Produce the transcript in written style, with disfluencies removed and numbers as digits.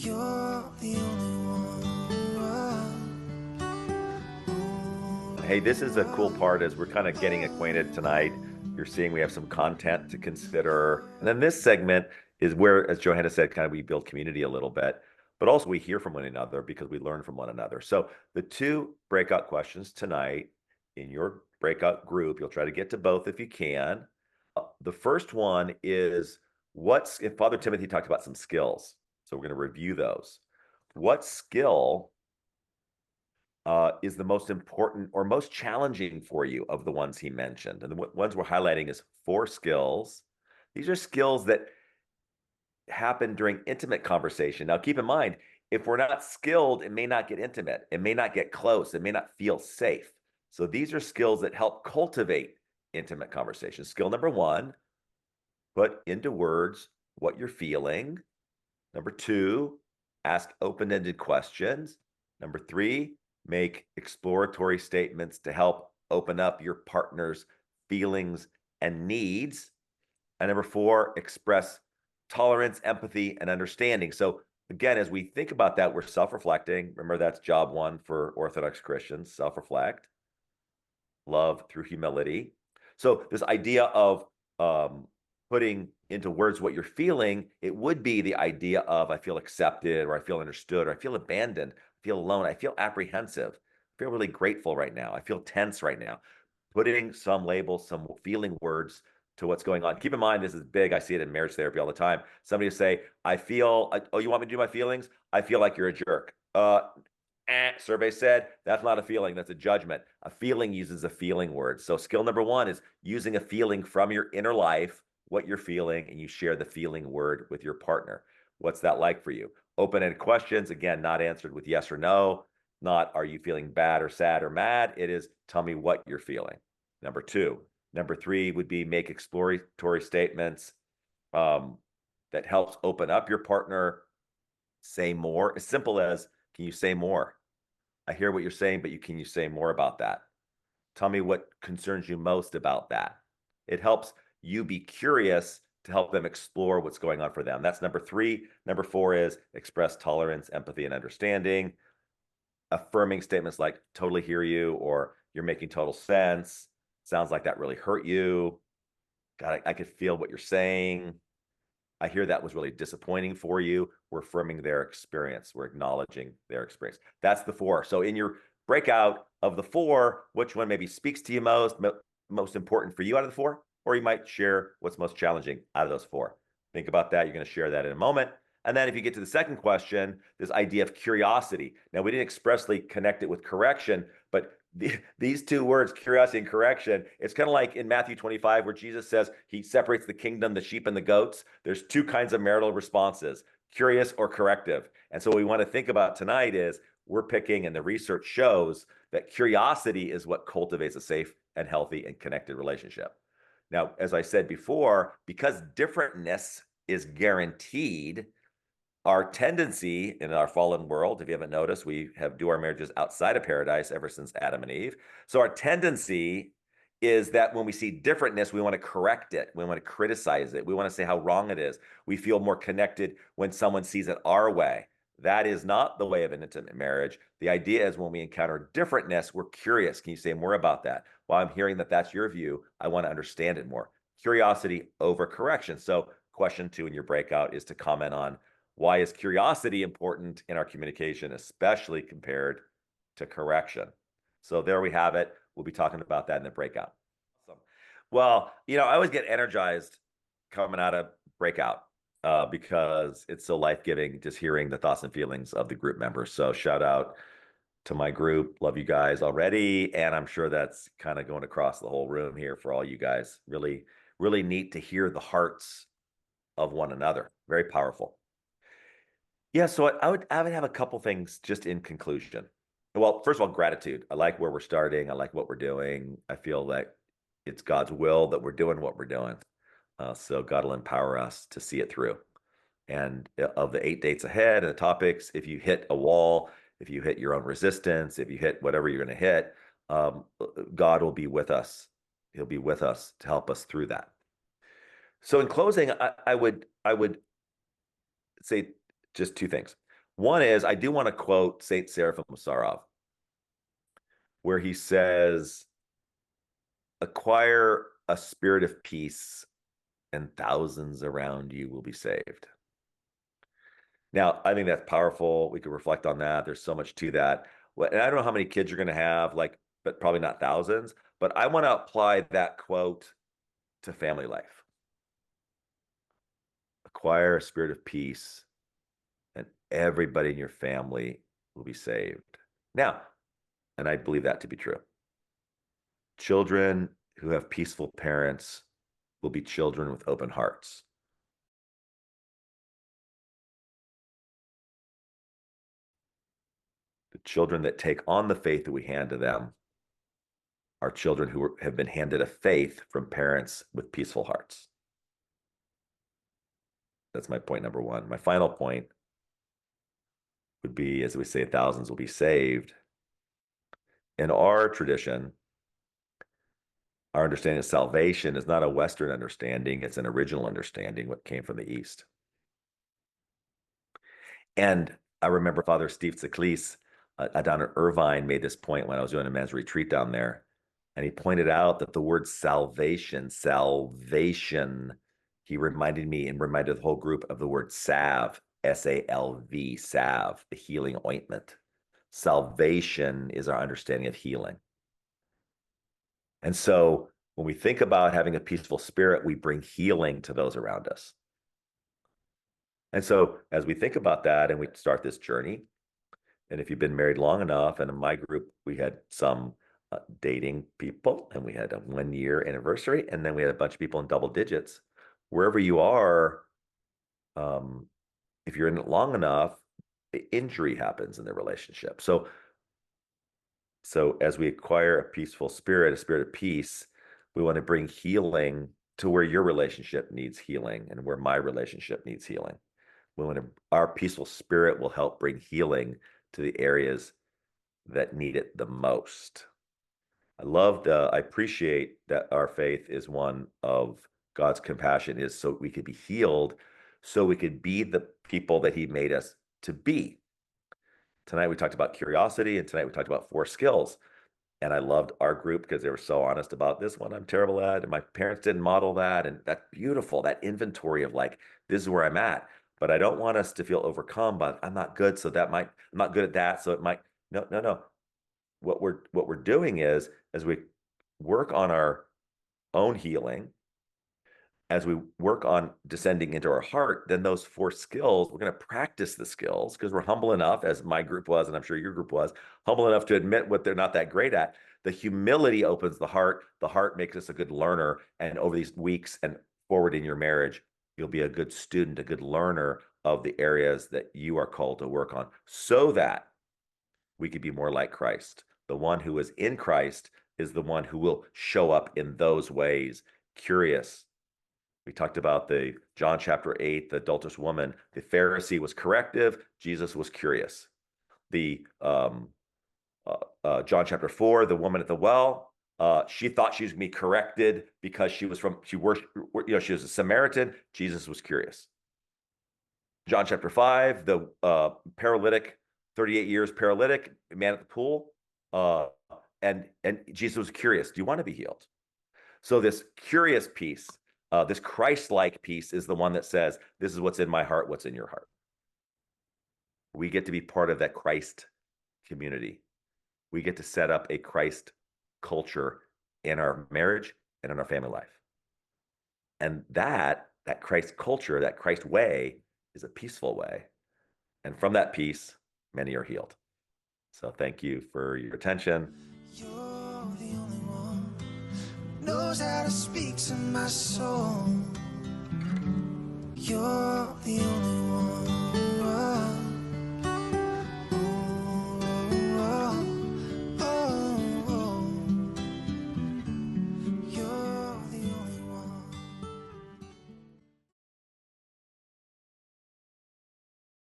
You're the only one. Hey, this is a cool part as we're kind of getting acquainted tonight. You're seeing we have some content to consider. And then this segment is where, as Johanna said, kind of we build community a little bit, but also we hear from one another because we learn from one another. So the two breakout questions tonight in your breakout group, you'll try to get to both if you can. The first one is if Father Timothy talked about some skills. So we're going to review those. What skill is the most important or most challenging for you of the ones he mentioned? And the ones we're highlighting is 4 skills. These are skills that happen during intimate conversation. Now, keep in mind, if we're not skilled, it may not get intimate. It may not get close. It may not feel safe. So these are skills that help cultivate intimate conversation. Skill number 1, put into words what you're feeling. Number 2, ask open-ended questions. Number 3, make exploratory statements to help open up your partner's feelings and needs. And number 4, express tolerance, empathy, and understanding. So again, as we think about that, we're self-reflecting. Remember, that's job 1 for Orthodox Christians, self-reflect, love through humility. So this idea of putting into words what you're feeling, it would be the idea of I feel accepted, or I feel understood, or I feel abandoned, I feel alone, I feel apprehensive, I feel really grateful right now, I feel tense right now. Putting some labels, some feeling words to what's going on. Keep in mind, this is big. I see it in marriage therapy all the time. Somebody will say, I feel, oh, you want me to do my feelings? I feel like you're a jerk. Survey said that's not a feeling, that's a judgment. A feeling uses a feeling word. So skill number 1 is using a feeling from your inner life, what you're feeling, and you share the feeling word with your partner. What's that like for you? Open-ended questions, again, not answered with yes or no, not are you feeling bad or sad or mad. It is tell me what you're feeling. Number 2. Number 3 would be make exploratory statements that helps open up your partner. Say more, as simple as, can you say more? I hear what you're saying, but can you say more about that? Tell me what concerns you most about that. It helps you be curious to help them explore what's going on for them. That's number 3. Number 4 is express tolerance, empathy, and understanding. Affirming statements like totally hear you, or you're making total sense. Sounds like that really hurt you. God, I could feel what you're saying. I hear that was really disappointing for you. We're affirming their experience. We're acknowledging their experience. That's the 4. So in your breakout of the 4, which one maybe speaks to you most important for you out of the 4? Or you might share what's most challenging out of those 4. Think about that. You're going to share that in a moment. And then if you get to the second question, this idea of curiosity. Now, we didn't expressly connect it with correction, but these 2 words, curiosity and correction, it's kind of like in Matthew 25, where Jesus says he separates the kingdom, the sheep and the goats. There's 2 kinds of marital responses, curious or corrective. And so what we want to think about tonight is we're picking, and the research shows that curiosity is what cultivates a safe and healthy and connected relationship. Now, as I said before, because differentness is guaranteed, our tendency in our fallen world, if you haven't noticed, we do our marriages outside of paradise ever since Adam and Eve. So our tendency is that when we see differentness, we want to correct it. We want to criticize it. We want to say how wrong it is. We feel more connected when someone sees it our way. That is not the way of an intimate marriage. The idea is when we encounter differentness, we're curious. Can you say more about that? Well, I'm hearing that that's your view. I want to understand it more. Curiosity over correction. So question 2 in your breakout is to comment on, why is curiosity important in our communication, especially compared to correction? So there we have it. We'll be talking about that in the breakout. Awesome. Well, I always get energized coming out of breakout because it's so life-giving just hearing the thoughts and feelings of the group members. So shout out to my group. Love you guys already. And I'm sure that's kind of going across the whole room here for all you guys. Really, really neat to hear the hearts of one another. Very powerful. Yeah, so I would have a couple things just in conclusion. Well, first of all, gratitude. I like where we're starting. I like what we're doing. I feel like it's God's will that we're doing what we're doing. So God will empower us to see it through. And of the 8 dates ahead and the topics, if you hit a wall, if you hit your own resistance, if you hit whatever you're going to hit, God will be with us. He'll be with us to help us through that. So in closing, I would say just 2 things. One is I do want to quote Saint Seraphim Sarov, where he says, acquire a spirit of peace, and thousands around you will be saved. Now, I think that's powerful. We could reflect on that. There's so much to that. And I don't know how many kids you're going to have, like, but probably not thousands. But I want to apply that quote to family life. Acquire a spirit of peace, and everybody in your family will be saved. Now, and I believe that to be true. Children who have peaceful parents will be children with open hearts. The children that take on the faith that we hand to them are children who have been handed a faith from parents with peaceful hearts. That's my point number one. My final point would be, as we say, thousands will be saved. In our tradition, our understanding of salvation is not a Western understanding, it's an original understanding, what came from the East. And I remember Father Steve Siklis down at Irvine made this point when I was doing a men's retreat down there. And he pointed out that the word salvation, he reminded me and reminded the whole group of the word salve, S-A-L-V, salve, the healing ointment. Salvation is our understanding of healing. And so when we think about having a peaceful spirit, we bring healing to those around us. And so as we think about that and we start this journey, and if you've been married long enough, and in my group, we had some dating people, and we had a 1 year anniversary, and then we had a bunch of people in double digits. Wherever you are, if you're in it long enough, injury happens in the relationship. So as we acquire a peaceful spirit, a spirit of peace, we want to bring healing to where your relationship needs healing and where my relationship needs healing. Our peaceful spirit will help bring healing to the areas that need it the most. I appreciate that our faith is one of God's compassion is so we could be healed, so we could be the people that he made us to be. Tonight we talked about curiosity, and tonight we talked about 4 skills. And I loved our group because they were so honest about this one I'm terrible at, and my parents didn't model that. And that's beautiful, that inventory of like, this is where I'm at. But I don't want us to feel overcome by I'm not good, so I'm not good at that. So it might, no, no, no. What we're doing is as we work on our own healing, as we work on descending into our heart, then those 4 skills, we're going to practice the skills because we're humble enough, as my group was, and I'm sure your group was, humble enough to admit what they're not that great at. The humility opens the heart. The heart makes us a good learner. And over these weeks and forward in your marriage, you'll be a good student, a good learner of the areas that you are called to work on so that we could be more like Christ. The one who is in Christ is the one who will show up in those ways, curious. We talked about the John chapter 8, the adulterous woman. The Pharisee was corrective. Jesus was curious. The John chapter 4, the woman at the well, she thought she was going to be corrected because she was she was a Samaritan. Jesus was curious. John chapter 5, the paralytic, 38 years paralytic, man at the pool, and Jesus was curious. Do you want to be healed? So this curious piece, this Christ-like piece is the one that says, this is what's in my heart, what's in your heart. We get to be part of that Christ community. We get to set up a Christ culture in our marriage and in our family life. And that Christ culture, that Christ way is a peaceful way. And from that peace, many are healed. So thank you for your attention. You're the only one who knows how to speak to my soul. You're the only